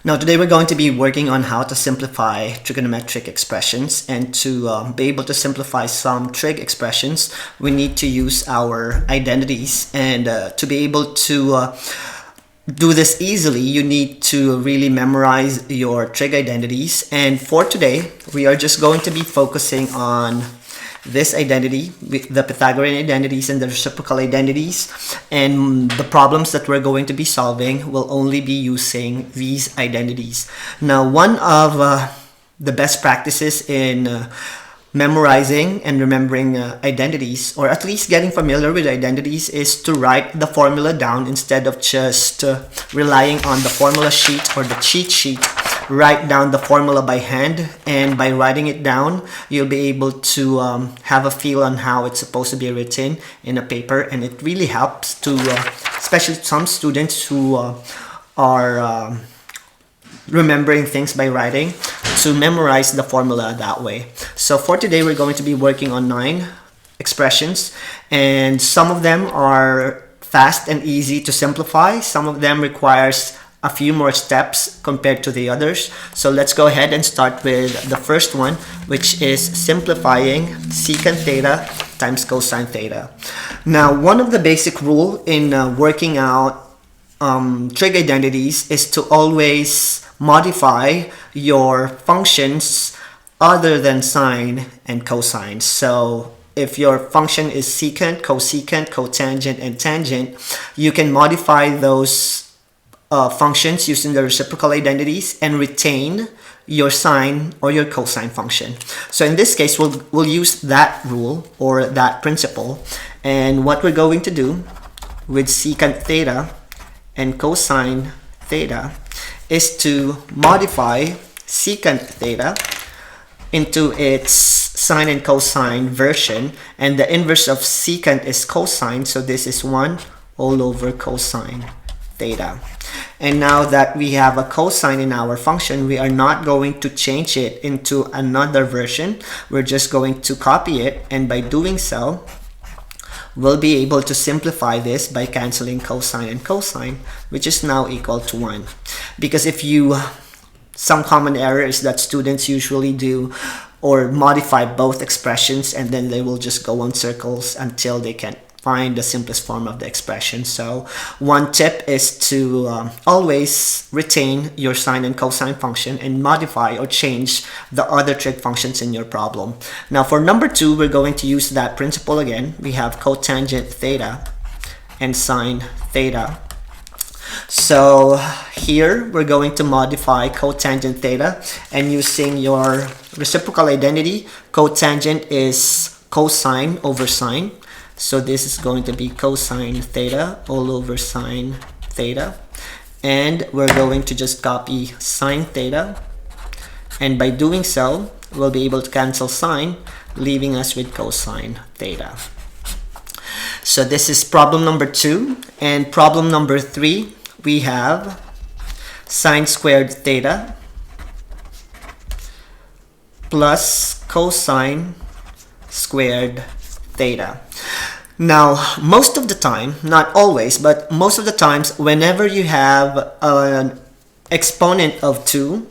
Now today we're going to be working on how to simplify trigonometric expressions, and to be able to simplify some trig expressions we need to use our identities, and to be able to do this easily you need to really memorize your trig identities. And for today we are just going to be focusing on this identity, the Pythagorean identities and the reciprocal identities, and the problems that we're going to be solving will only be using these identities. Now, one of the best practices in memorizing and remembering identities, or at least getting familiar with identities, is to write the formula down instead of just relying on the formula sheet or the cheat sheet. Write down the formula by hand, and by writing it down you'll be able to have a feel on how it's supposed to be written in a paper, and it really helps to especially some students who are remembering things by writing, to memorize the formula that way. So for today we're going to be working on 9 expressions, and some of them are fast and easy to simplify. Some of them requires a few more steps compared to the others. So let's go ahead and start with the first one, which is simplifying secant theta times cosine theta. Now, one of the basic rule in working out trig identities is to always modify your functions other than sine and cosine. So if your function is secant, cosecant, cotangent, and tangent, you can modify those functions using the reciprocal identities and retain your sine or your cosine function. So in this case we'll use that rule or that principle, and what we're going to do with secant theta and cosine theta is to modify secant theta into its sine and cosine version, and the inverse of secant is cosine, so this is 1 all over cosine theta. And now that we have a cosine in our function, we are not going to change it into another version. We're just going to copy it, and by doing so we'll be able to simplify this by canceling cosine and cosine, which is now equal to 1. Because if you some common errors that students usually do, or modify both expressions and then they will just go on circles until they can find the simplest form of the expression. So one tip is to always retain your sine and cosine function and modify or change the other trig functions in your problem. Now for number 2, we're going to use that principle again. We have cotangent theta and sine theta. So here we're going to modify cotangent theta, and using your reciprocal identity, cotangent is cosine over sine. So this is going to be cosine theta all over sine theta, and we're going to just copy sine theta, and by doing so we'll be able to cancel sine, leaving us with cosine theta. So this is problem number 2, and problem number 3 we have sine squared theta plus cosine squared theta. Now, most of the time, not always, but most of the times, whenever you have an exponent of 2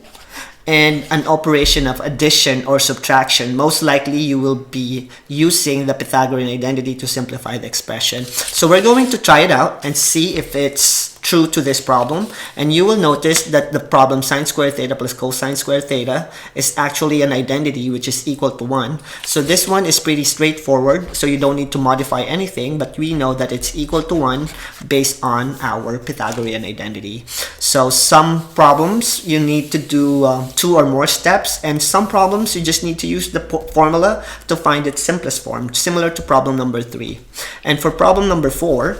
and an operation of addition or subtraction, most likely you will be using the Pythagorean identity to simplify the expression. So we're going to try it out and see if it's true to this problem, and you will notice that the problem sine squared theta plus cosine squared theta is actually an identity which is equal to 1. So this one is pretty straightforward, so you don't need to modify anything, but we know that it's equal to 1 based on our Pythagorean identity. So some problems you need to do 2 or more steps, and some problems you just need to use the formula to find its simplest form, similar to problem number 3. And for problem number 4,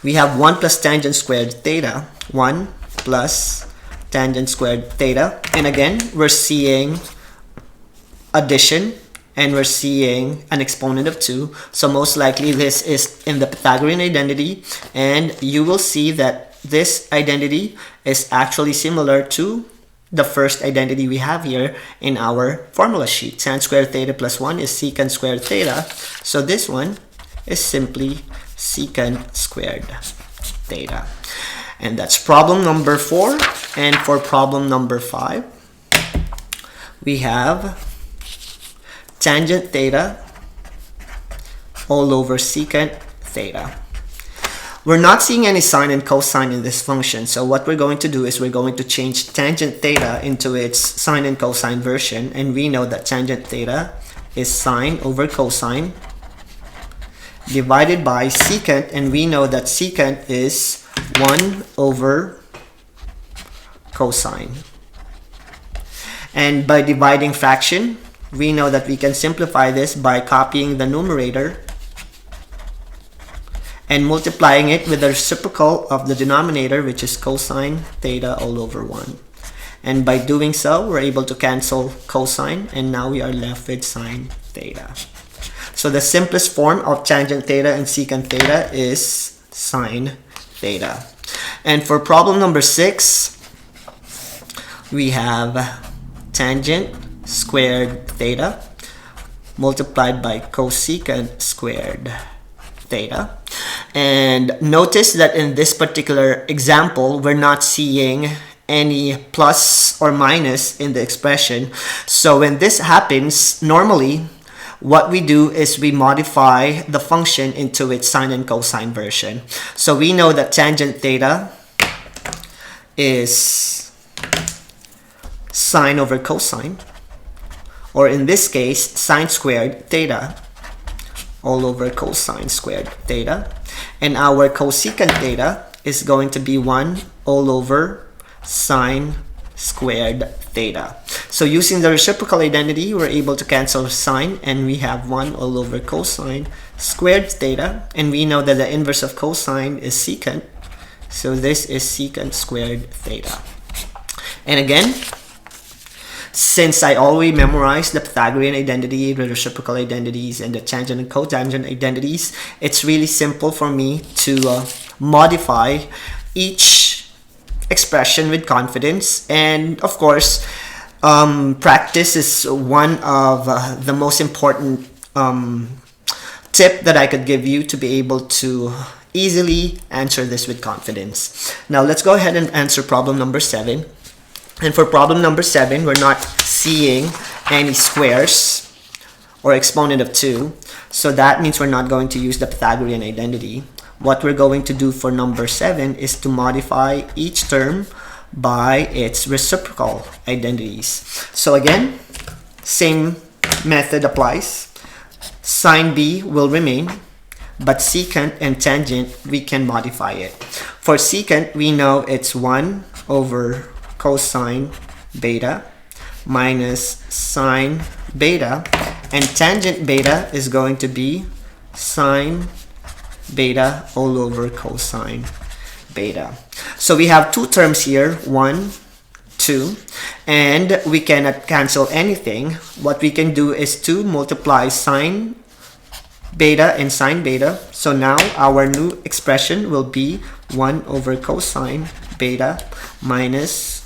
we have 1 plus tangent squared theta, 1 plus tangent squared theta, and again we're seeing addition and we're seeing an exponent of 2, so most likely this is in the Pythagorean identity, and you will see that this identity is actually similar to the first identity we have here in our formula sheet. Tan squared theta plus 1 is secant squared theta, so this one is simply secant squared theta. And that's problem number 4. And for problem number 5, we have tangent theta all over secant theta. We're not seeing any sine and cosine in this function, so what we're going to do is we're going to change tangent theta into its sine and cosine version, and we know that tangent theta is sine over cosine divided by secant, and we know that secant is 1 over cosine. And by dividing fraction, we know that we can simplify this by copying the numerator and multiplying it with the reciprocal of the denominator, which is cosine theta all over 1. And by doing so, we're able to cancel cosine, and now we are left with sine theta. So the simplest form of tangent theta and secant theta is sine theta. And for problem number 6, we have tangent squared theta multiplied by cosecant squared theta. And notice that in this particular example, we're not seeing any plus or minus in the expression. So when this happens, normally what we do is we modify the function into its sine and cosine version. So we know that tangent theta is sine over cosine, or in this case, sine squared theta all over cosine squared theta. And our cosecant theta is going to be 1 all over sine squared theta. So using the reciprocal identity, we're able to cancel sine, and we have 1 all over cosine squared theta. And we know that the inverse of cosine is secant. So this is secant squared theta. And again, since I already memorized the Pythagorean identity, the reciprocal identities, and the tangent and cotangent identities, it's really simple for me to modify each expression with confidence. And of course, practice is one of the most important tip that I could give you to be able to easily answer this with confidence. Now let's go ahead and answer problem number 7. And for problem number 7, we're not seeing any squares or exponent of 2. So that means we're not going to use the Pythagorean identity. What we're going to do for number 7 is to modify each term by its reciprocal identities. So again, same method applies. Sine b will remain, but secant and tangent, we can modify it. For secant, we know it's 1 over cosine beta minus sine beta, and tangent beta is going to be sine beta all over cosine beta. So we have two terms here, 1, 2, and we cannot cancel anything. What we can do is to multiply sine beta and sine beta. So now our new expression will be 1 over cosine beta minus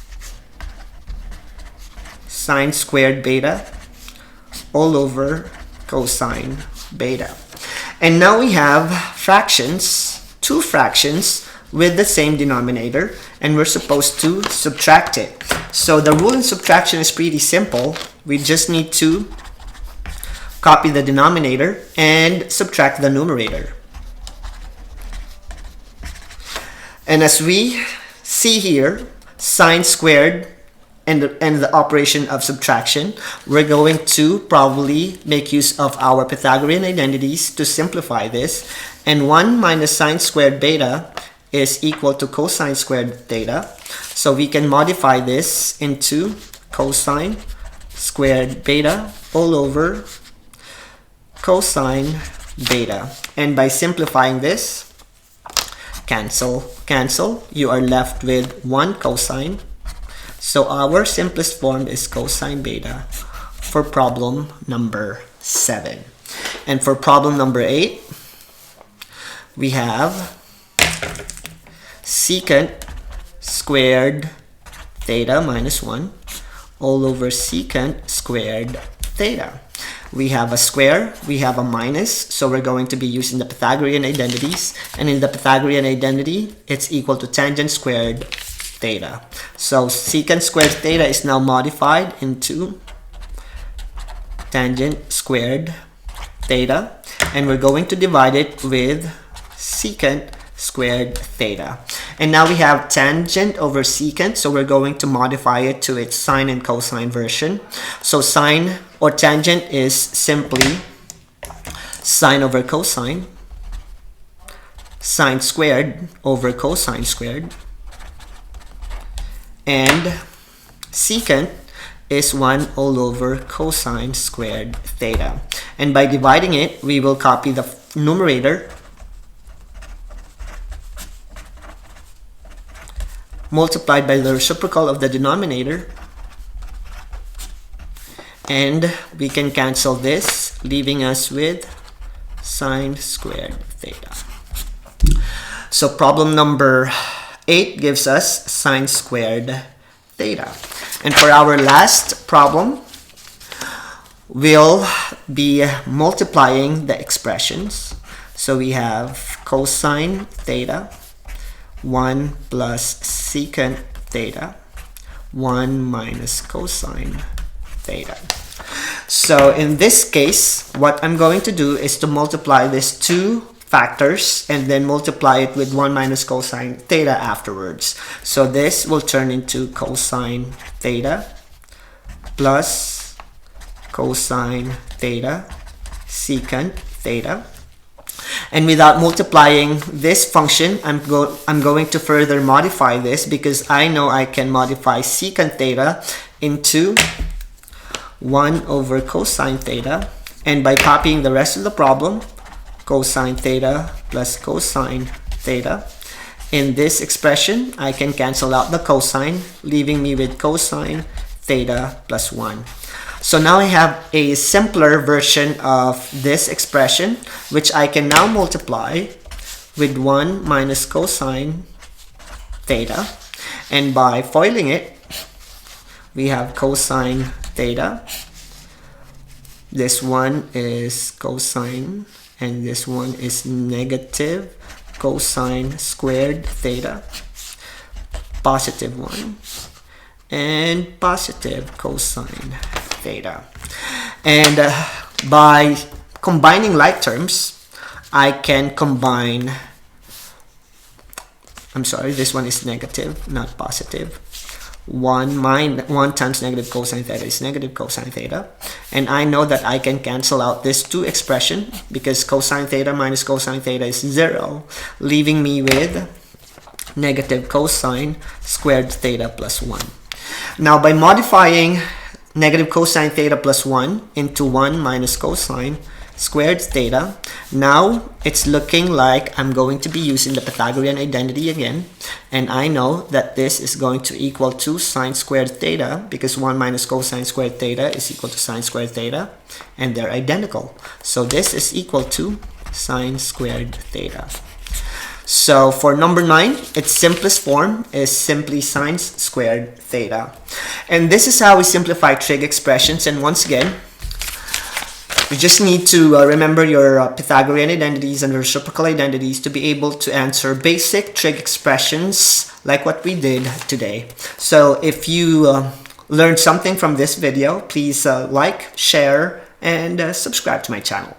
sine squared beta all over cosine beta. And now we have fractions, two fractions with the same denominator, and we're supposed to subtract it. So the rule in subtraction is pretty simple. We just need to copy the denominator and subtract the numerator. And as we see here, sine squared and the operation of subtraction, we're going to probably make use of our Pythagorean identities to simplify this. And 1 minus sine squared beta is equal to cosine squared theta. So we can modify this into cosine squared beta all over cosine beta. And by simplifying this, cancel, you are left with 1 cosine. So our simplest form is cosine beta for problem number 7. And for problem number 8, we have secant squared theta minus 1 all over secant squared theta. We have a square, we have a minus, so we're going to be using the Pythagorean identities. And in the Pythagorean identity, it's equal to tangent squared theta. So secant squared theta is now modified into tangent squared theta, and we're going to divide it with secant squared theta. And now we have tangent over secant, so we're going to modify it to its sine and cosine version. So sine or tangent is simply sine over cosine, sine squared over cosine squared, and secant is 1 all over cosine squared theta. And by dividing it, we will copy the numerator, multiplied by the reciprocal of the denominator, and we can cancel this, leaving us with sine squared theta. So problem number 8 gives us sine squared theta. And for our last problem, we'll be multiplying the expressions. So we have cosine theta 1 plus secant theta 1 minus cosine theta. So in this case, what I'm going to do is to multiply these two factors and then multiply it with 1 minus cosine theta afterwards. So this will turn into cosine theta plus cosine theta secant theta. And without multiplying this function, I'm going to further modify this, because I know I can modify secant theta into 1 over cosine theta. And by copying the rest of the problem, cosine theta plus cosine theta, in this expression, I can cancel out the cosine, leaving me with cosine theta plus 1. So now I have a simpler version of this expression, which I can now multiply with 1 minus cosine theta. And by foiling it, we have cosine theta. This one is cosine, and this one is negative cosine squared theta, positive 1, and positive cosine theta. And by combining like terms, I can combine, I'm sorry, this one is negative, not positive. 1 times negative cosine theta is negative cosine theta. And I know that I can cancel out this two expression, because cosine theta minus cosine theta is 0, leaving me with negative cosine squared theta plus 1. Now by modifying negative cosine theta plus 1 into 1 minus cosine squared theta, now it's looking like I'm going to be using the Pythagorean identity again, and I know that this is going to equal to sine squared theta, because 1 minus cosine squared theta is equal to sine squared theta, and they're identical. So this is equal to sine squared theta. So for number 9, its simplest form is simply sine squared theta. And this is how we simplify trig expressions. And once again, you just need to remember your Pythagorean identities and reciprocal identities to be able to answer basic trig expressions like what we did today. So if you learned something from this video, please like, share, and subscribe to my channel.